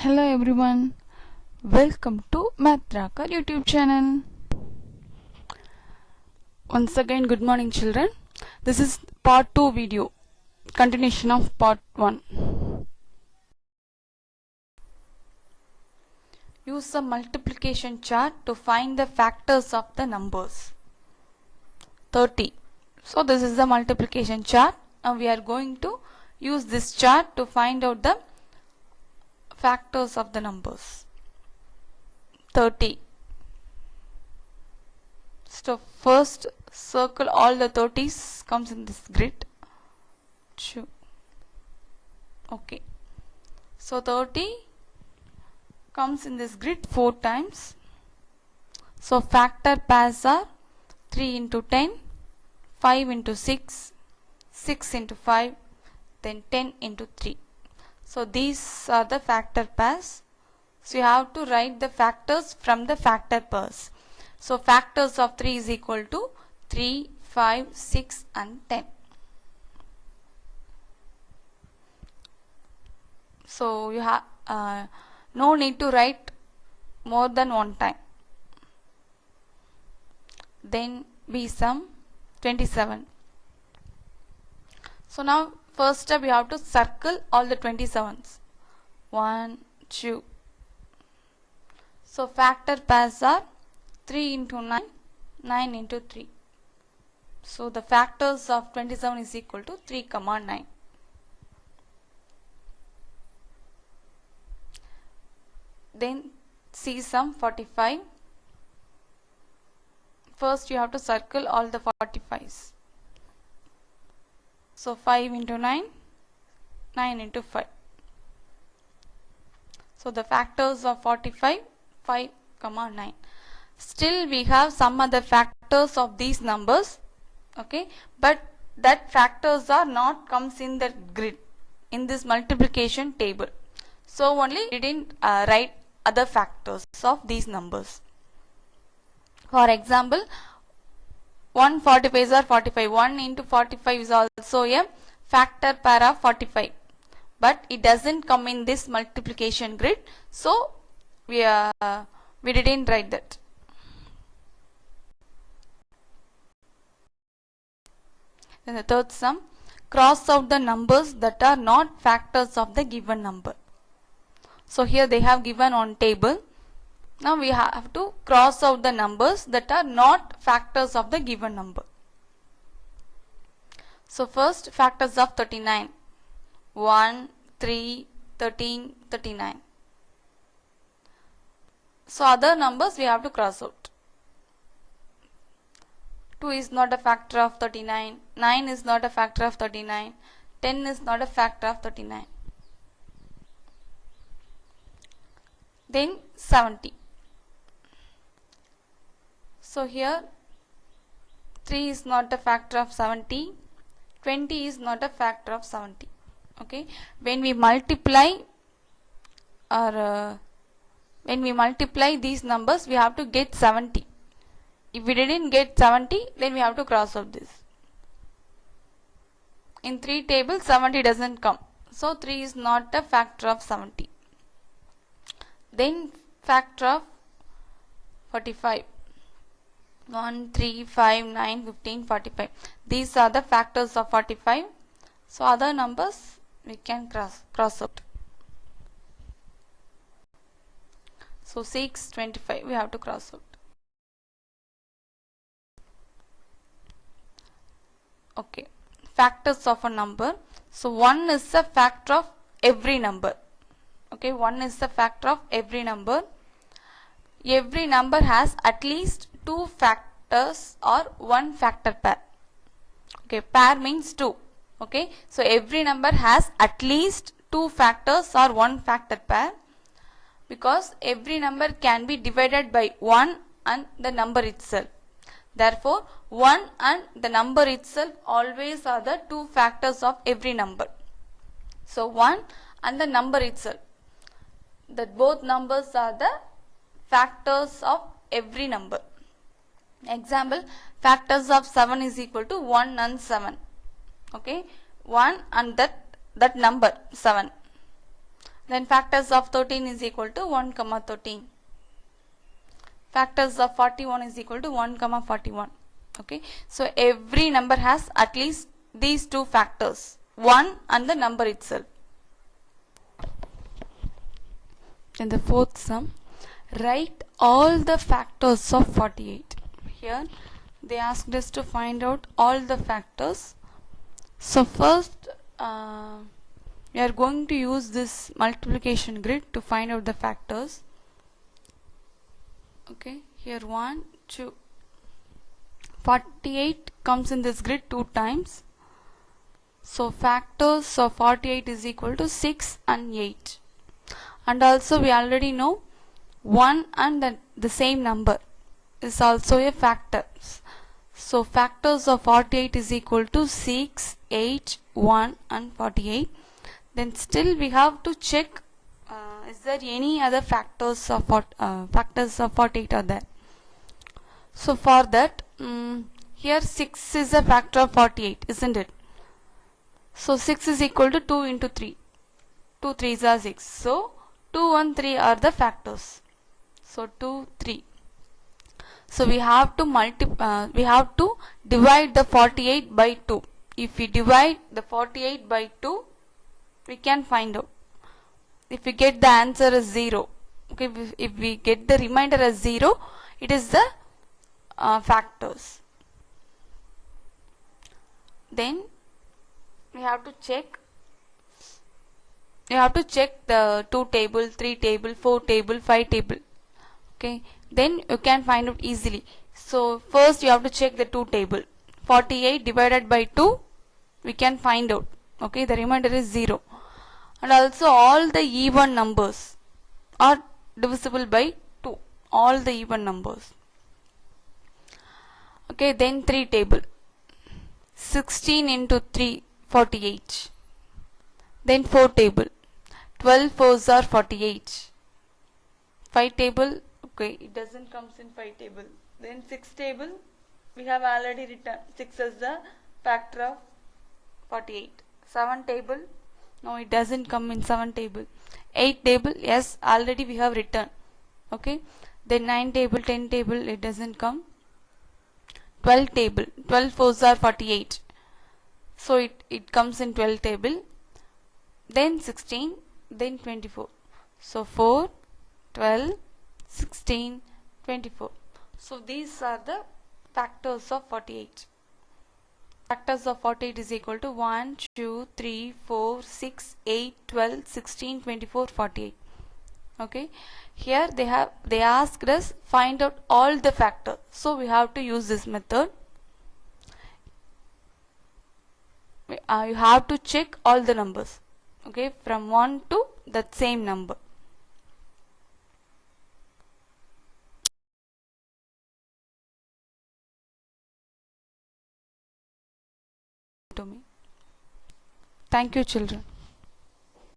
Hello everyone, welcome to Math Tracker YouTube channel. Once again, good morning children. This is part 2 video, continuation of part 1. Use the multiplication chart to find the factors of the numbers. 30. So this is the multiplication chart. Now we are going to use this chart to find out the factors of the numbers. 30. So first circle all the 30s comes in this grid. Okay. So 30 comes in this grid 4 times. So factor pairs are 3 into 10, 5 into 6, 6 into 5, then 10 into 3. So these are the factor pairs. So you have to write the factors from the factor pairs. So factors of 3 is equal to 3, 5, 6 and 10. So you have no need to write more than one time. Then we sum 27. So now first step you have to circle all the 27s. 1, 2. So factor pairs are 3 into 9, 9 into 3. So the factors of 27 is equal to 3, 9. Then see sum 45. First you have to circle all the 45s. So 5 into 9, 9 into 5. So the factors of 45, 5, 9. Still we have some other factors of these numbers, okay, but that factors are not comes in the grid in this multiplication table. So only we didn't write other factors of these numbers. For example, 145s are 45. 1 into 45 is also a factor pair of 45. But it doesn't come in this multiplication grid. So we didn't write that. Then the third sum, cross out the numbers that are not factors of the given number. So here they have given on table. Now we have to cross out the numbers that are not factors of the given number. So first factors of 39. 1, 3, 13, 39. So other numbers we have to cross out. 2 is not a factor of 39. 9 is not a factor of 39. 10 is not a factor of 39. Then 70. So here 3 is not a factor of 70. 20 is not a factor of 70. Okay. When we multiply these numbers, we have to get 70. If we didn't get 70, then we have to cross out this. In 3 tables, 70 doesn't come. So 3 is not a factor of 70. Then factor of 45. 1, 3, 5, 9, 15, 45. These are the factors of 45. So other numbers we can cross out. So 6, 25 we have to cross out. Okay. Factors of a number. So 1 is a factor of every number. Okay, 1 is the factor of every number. Every number has at least 2 factors or 1 factor pair. Okay, pair means 2. Okay, so every number has at least 2 factors or 1 factor pair, because every number can be divided by 1 and the number itself. Therefore, 1 and the number itself always are the 2 factors of every number. So 1 and the number itself, that both numbers are the factors of every number. Example, factors of 7 is equal to 1 and 7. Okay, 1 and that number 7. Then factors of 13 is equal to 1 comma 13. Factors of 41 is equal to 1 comma 41. Okay, so every number has at least these two factors, 1 and the number itself. In the fourth sum, write all the factors of 48. Here they asked us to find out all the factors. So first we are going to use this multiplication grid to find out the factors. Okay, here 1, 2, 48 comes in this grid 2 times. So factors of 48 is equal to 6 and 8. And also we already know 1 and the same number is also a factor. So factors of 48 is equal to 6, 8, 1 and 48. Then still we have to check is there any other factors of 48 are there. So for that here 6 is a factor of 48, isn't it? So 6 is equal to 2 into 3. 2 3s are 6. So 2 1 3 are the factors. So 2 3. So we have to divide the 48 by 2. If we divide the 48 by 2, we can find out. If we get the answer as 0, okay, if we get the remainder as 0, it is the factors. Then we have to check. You have to check the 2 table, 3 table, 4 table, 5 table. Okay, then you can find out easily. So first you have to check the 2 table. 48 divided by 2, we can find out. Okay, the remainder is 0. And also all the even numbers are divisible by 2. All the even numbers. Okay, then 3 table. 16 into 3, 48. Then 4 table. 12 fours are 48. 5 table, okay, it doesn't comes in 5 table. Then 6 table, we have already written 6 as the factor of 48. 7 table, no, it doesn't come in 7 table. 8 table, yes, already we have written. Okay, then 9 table, 10 table, it doesn't come. 12 table, 12 fours are 48. So it comes in 12 table. Then 16, then 24. So 4, 12, 16, 24. So these are the factors of 48. Factors of 48 is equal to 1, 2, 3, 4, 6, 8, 12, 16, 24, 48. Okay, here they asked us find out all the factors. So we have to use this method. You have to check all the numbers. Okay, from 1 to that same number. To me. Thank you, children.